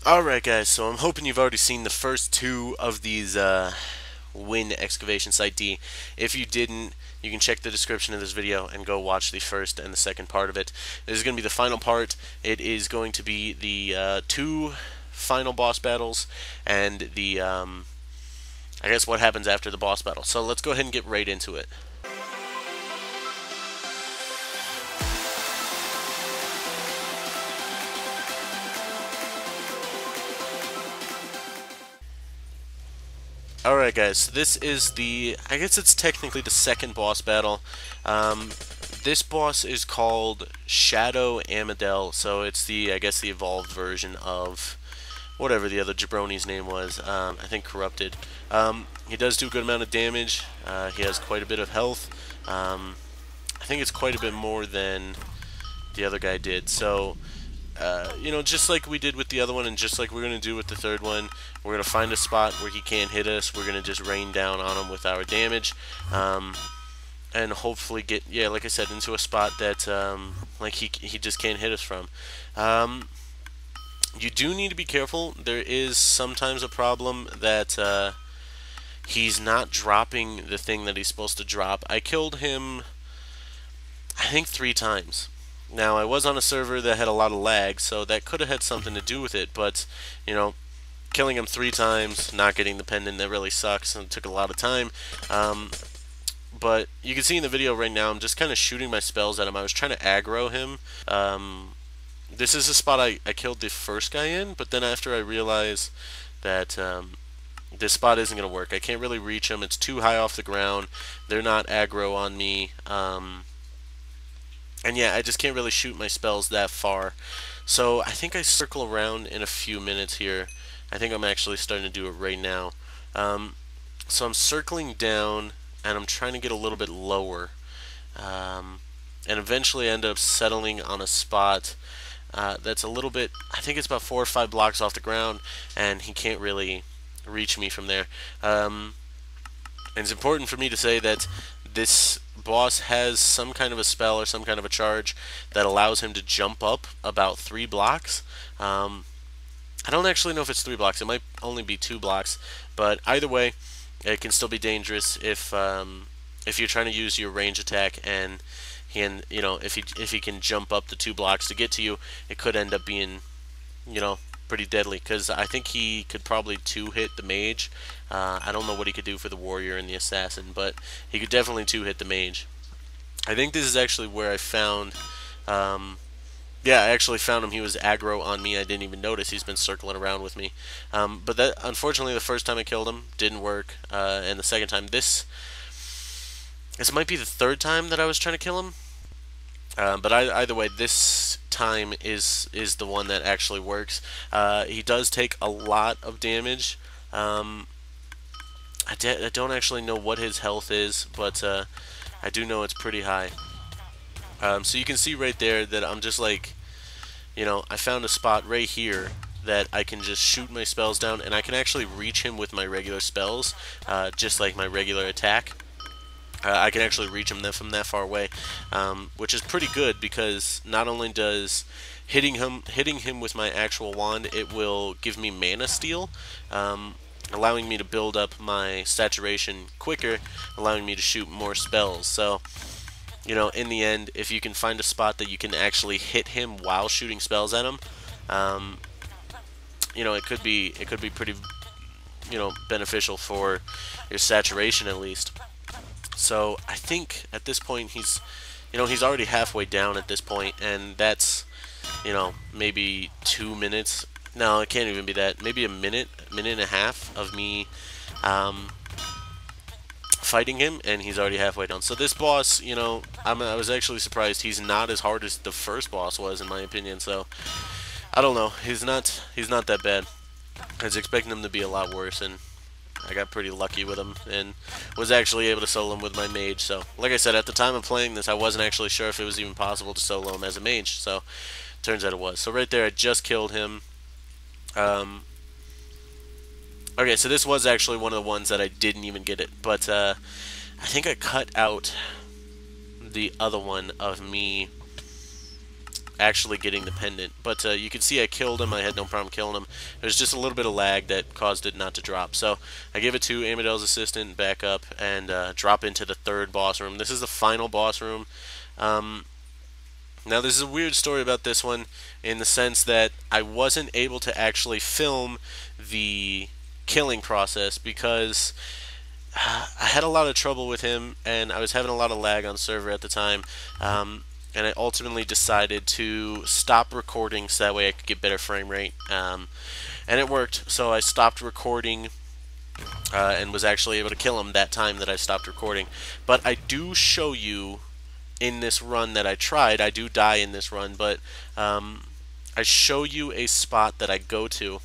Alright guys, so I'm hoping you've already seen the first two of these WynnExcavation Site D. If you didn't, you can check the description of this video and go watch the first and the second part of it. This is going to be the final part. It is going to be the two final boss battles and the, I guess what happens after the boss battle. So let's go ahead and get right into it. Alright guys, so this is I guess it's technically the second boss battle. This boss is called Shadow Amidel, so it's I guess the evolved version of whatever the other jabroni's name was. I think Corrupted. He does do a good amount of damage. He has quite a bit of health. I think it's quite a bit more than the other guy did, so you know, just like we did with the other one and just like we're going to do with the third one, we're going to find a spot where he can't hit us. We're going to just rain down on him with our damage, and hopefully get, yeah, like I said, into a spot that like he just can't hit us from. You do need to be careful. There is sometimes a problem that he's not dropping the thing that he's supposed to drop. I killed him, I think, 3 times. Now, I was on a server that had a lot of lag, so that could have had something to do with it, but, you know, killing him 3 times, not getting the pendant, that really sucks, and it took a lot of time. But you can see in the video right now, I'm just kind of shooting my spells at him. I was trying to aggro him. This is a spot I killed the first guy in, but then after I realized that this spot isn't going to work. I can't really reach them. It's too high off the ground. They're not aggro on me. And yeah, I just can't really shoot my spells that far. So I think I circle around in a few minutes here. I think I'm actually starting to do it right now. So I'm circling down, and I'm trying to get a little bit lower. And eventually I end up settling on a spot that's a little bit, I think it's about 4 or 5 blocks off the ground, and he can't really reach me from there. And it's important for me to say that this boss has some kind of a spell or some kind of a charge that allows him to jump up about 3 blocks. I don't actually know if it's 3 blocks. It might only be 2 blocks, but either way, it can still be dangerous if you're trying to use your range attack and you know, if he can jump up the 2 blocks to get to you, it could end up being, you know, pretty deadly, because I think he could probably 2-hit the mage. I don't know what he could do for the warrior and the assassin, but he could definitely 2-hit the mage. I think this is actually where I found, yeah, I actually found him. He was aggro on me. I didn't even notice. He's been circling around with me. But that, unfortunately, the first time I killed him didn't work, and the second time, this might be the 3rd time that I was trying to kill him. But either way, this time is the one that actually works. He does take a lot of damage. I don't actually know what his health is, but I do know it's pretty high. So you can see right there that I'm just like, you know, I found a spot right here that I can just shoot my spells down, and I can actually reach him with my regular spells, just like my regular attack. I can actually reach him from that far away, which is pretty good, because not only does hitting him with my actual wand, it will give me mana steal, allowing me to build up my saturation quicker, allowing me to shoot more spells. So, you know, in the end, if you can find a spot that you can actually hit him while shooting spells at him, you know, it could be pretty, you know, beneficial for your saturation at least. So I think at this point he's already halfway down at this point, and that's, you know, maybe 2 minutes. No, it can't even be that. Maybe a minute and a half of me fighting him, and he's already halfway down. So this boss, you know, I was actually surprised he's not as hard as the first boss was, in my opinion. So I don't know. He's not that bad. I was expecting him to be a lot worse, and I got pretty lucky with him and was actually able to solo him with my mage. So, like I said, at the time of playing this, I wasn't actually sure if it was even possible to solo him as a mage. So, turns out it was. So right there, I just killed him. Okay, so this was actually one of the ones that I didn't even get it. But I think I cut out the other one of me actually getting the pendant. But you can see I killed him. I had no problem killing him. There's just a little bit of lag that caused it not to drop. So I give it to Amadel's assistant, back up, and drop into the third boss room. This is the final boss room. Now, there's a weird story about this one in the sense that I wasn't able to actually film the killing process because I had a lot of trouble with him and I was having a lot of lag on server at the time. And I ultimately decided to stop recording so that way I could get better frame rate. And it worked, so I stopped recording and was actually able to kill him that time that I stopped recording. But I do show you in this run that I tried. I do die in this run, but I show you a spot that I go to.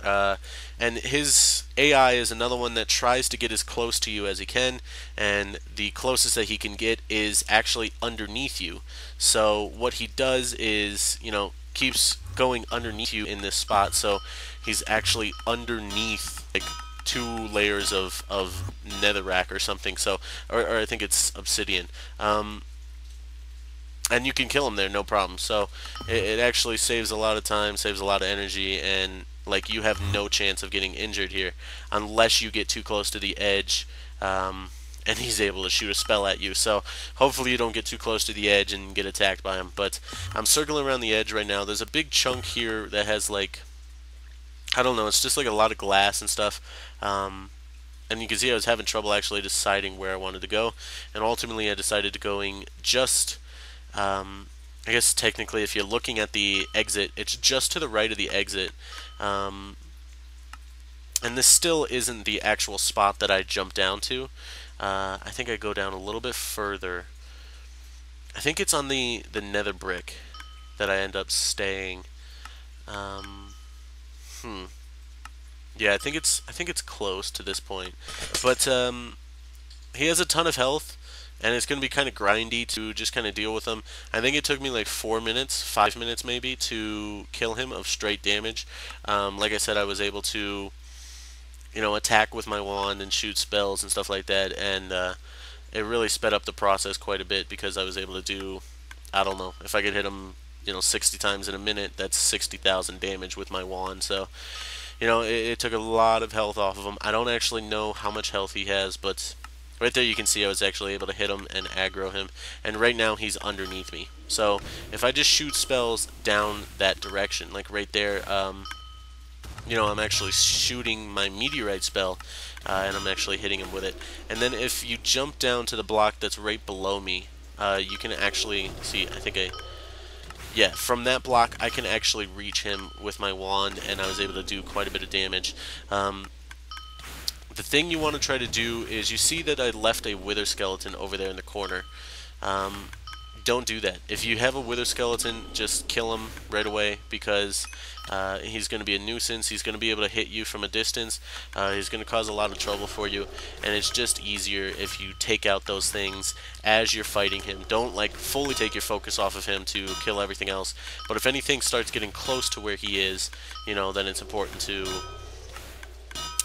And his AI is another one that tries to get as close to you as he can, and the closest that he can get is actually underneath you. So what he does is, keeps going underneath you in this spot, so he's actually underneath like 2 layers of netherrack or something. So, or I think it's obsidian. And you can kill him there, no problem. So it actually saves a lot of time, saves a lot of energy, and like you have no chance of getting injured here unless you get too close to the edge, and he's able to shoot a spell at you. So hopefully you don't get too close to the edge and get attacked by him. But I'm circling around the edge right now. There's a big chunk here that has like, I don't know, it's just like a lot of glass and stuff. And you can see I was having trouble actually deciding where I wanted to go, and ultimately I decided to going just I guess technically if you're looking at the exit, it's just to the right of the exit. And this still isn't the actual spot that I jumped down to. I think I go down a little bit further. I think it's on the nether brick that I end up staying. Yeah, I think it's close to this point. But he has a ton of health, and it's going to be kind of grindy to just kind of deal with him. I think it took me like 4 minutes, 5 minutes maybe, to kill him of straight damage. Like I said, I was able to, attack with my wand and shoot spells and stuff like that, and it really sped up the process quite a bit because I was able to do, I don't know, if I could hit him, 60 times in a minute, that's 60,000 damage with my wand. So, it took a lot of health off of him. I don't actually know how much health he has, but right there you can see I was actually able to hit him and aggro him, and right now he's underneath me. So if I just shoot spells down that direction, like right there, I'm actually shooting my meteorite spell, and I'm actually hitting him with it. And then if you jump down to the block that's right below me, you can actually see, yeah, from that block I can actually reach him with my wand, and I was able to do quite a bit of damage. The thing you want to try to do is, you see that I left a wither skeleton over there in the corner. Don't do that. If you have a wither skeleton, just kill him right away, because he's going to be a nuisance. He's going to be able to hit you from a distance. He's going to cause a lot of trouble for you, and it's just easier if you take out those things as you're fighting him. Don't like fully take your focus off of him to kill everything else, but if anything starts getting close to where he is, then it's important to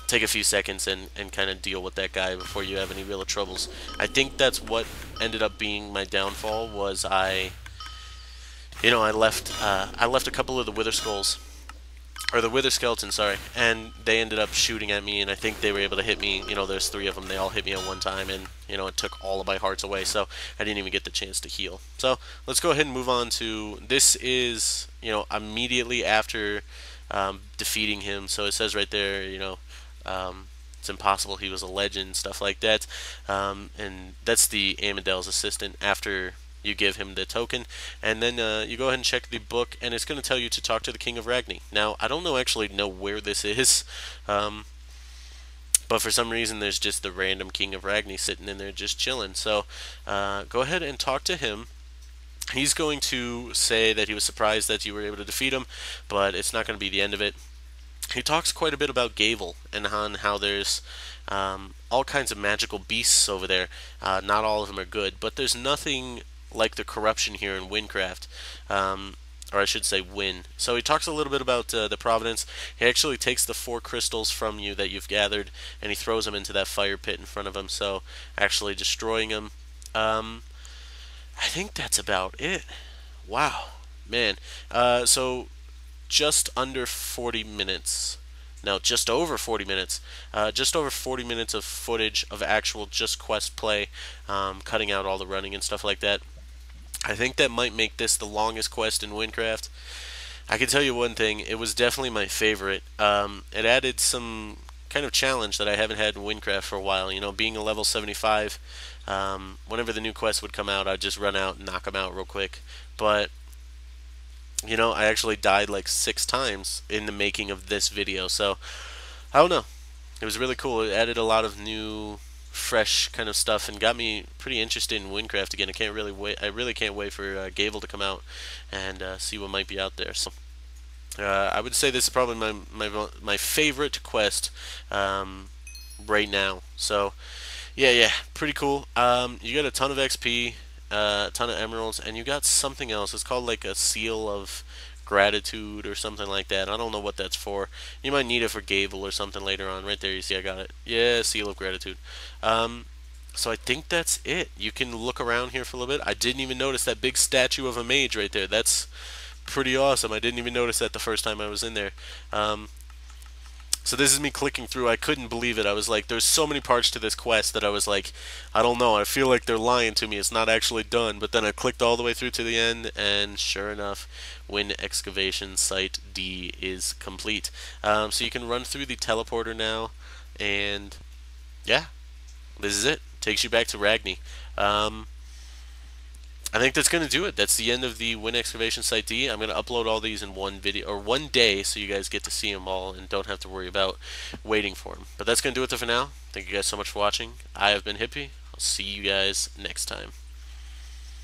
take a few seconds and kind of deal with that guy before you have any real troubles. I think that's what ended up being my downfall, was I left a couple of the wither skulls, or the wither skeletons, sorry, and they ended up shooting at me, and I think they were able to hit me. There's 3 of them. They all hit me at one time, and it took all of my hearts away, so I didn't even get the chance to heal. So let's go ahead and move on to, this is immediately after defeating him. So it says right there, it's impossible, he was a legend, stuff like that. And that's the Amadel's assistant after you give him the token. And then you go ahead and check the book, and it's going to tell you to talk to the King of Ragni. Now, I don't actually know where this is, but for some reason there's just the random King of Ragni sitting in there just chilling. So go ahead and talk to him. He's going to say that he was surprised that you were able to defeat him, but it's not going to be the end of it. He talks quite a bit about Gavel and on how there's all kinds of magical beasts over there. Not all of them are good, but there's nothing like the corruption here in Wynncraft, or I should say Wynn. So he talks a little bit about the Providence. He actually takes the 4 crystals from you that you've gathered, and he throws them into that fire pit in front of him, so actually destroying them. I think that's about it. Wow. man. So just under 40 minutes. No, just over 40 minutes. Just over 40 minutes of footage of actual just quest play, cutting out all the running and stuff like that. I think that might make this the longest quest in Wynncraft. I can tell you one thing, it was definitely my favorite. It added some kind of challenge that I haven't had in Wynncraft for a while. You know, being a level 75, whenever the new quest would come out, I'd just run out and knock them out real quick. But, you know, I actually died like 6 times in the making of this video. So, I don't know. It was really cool. It added a lot of new, fresh kind of stuff and got me pretty interested in Wynncraft again. I can't really wait. I really can't wait for Gable to come out and see what might be out there. So I would say this is probably my favorite quest right now. So yeah, pretty cool. You got a ton of XP, a ton of emeralds, and you got something else. It's called like a seal of gratitude or something like that. I don't know what that's for. You might need it for Gable or something later on. Right there, you see I got it. Yeah, seal of gratitude. So I think that's it. You can look around here for a little bit. I didn't even notice that big statue of a mage right there. That's pretty awesome. I didn't even notice that the first time I was in there. So this is me clicking through. I couldn't believe it. I was like, there's so many parts to this quest that I was like, I don't know. I feel like they're lying to me. It's not actually done. But then I clicked all the way through to the end, and sure enough, WynnExcavation Site D is complete. So you can run through the teleporter now, and yeah, this is it. Takes you back to Ragni. I think that's going to do it. That's the end of the WynnExcavation Site D. I'm going to upload all these in one video, or one day, so you guys get to see them all and don't have to worry about waiting for them. But that's going to do it for now. Thank you guys so much for watching. I have been Hippie. I'll see you guys next time.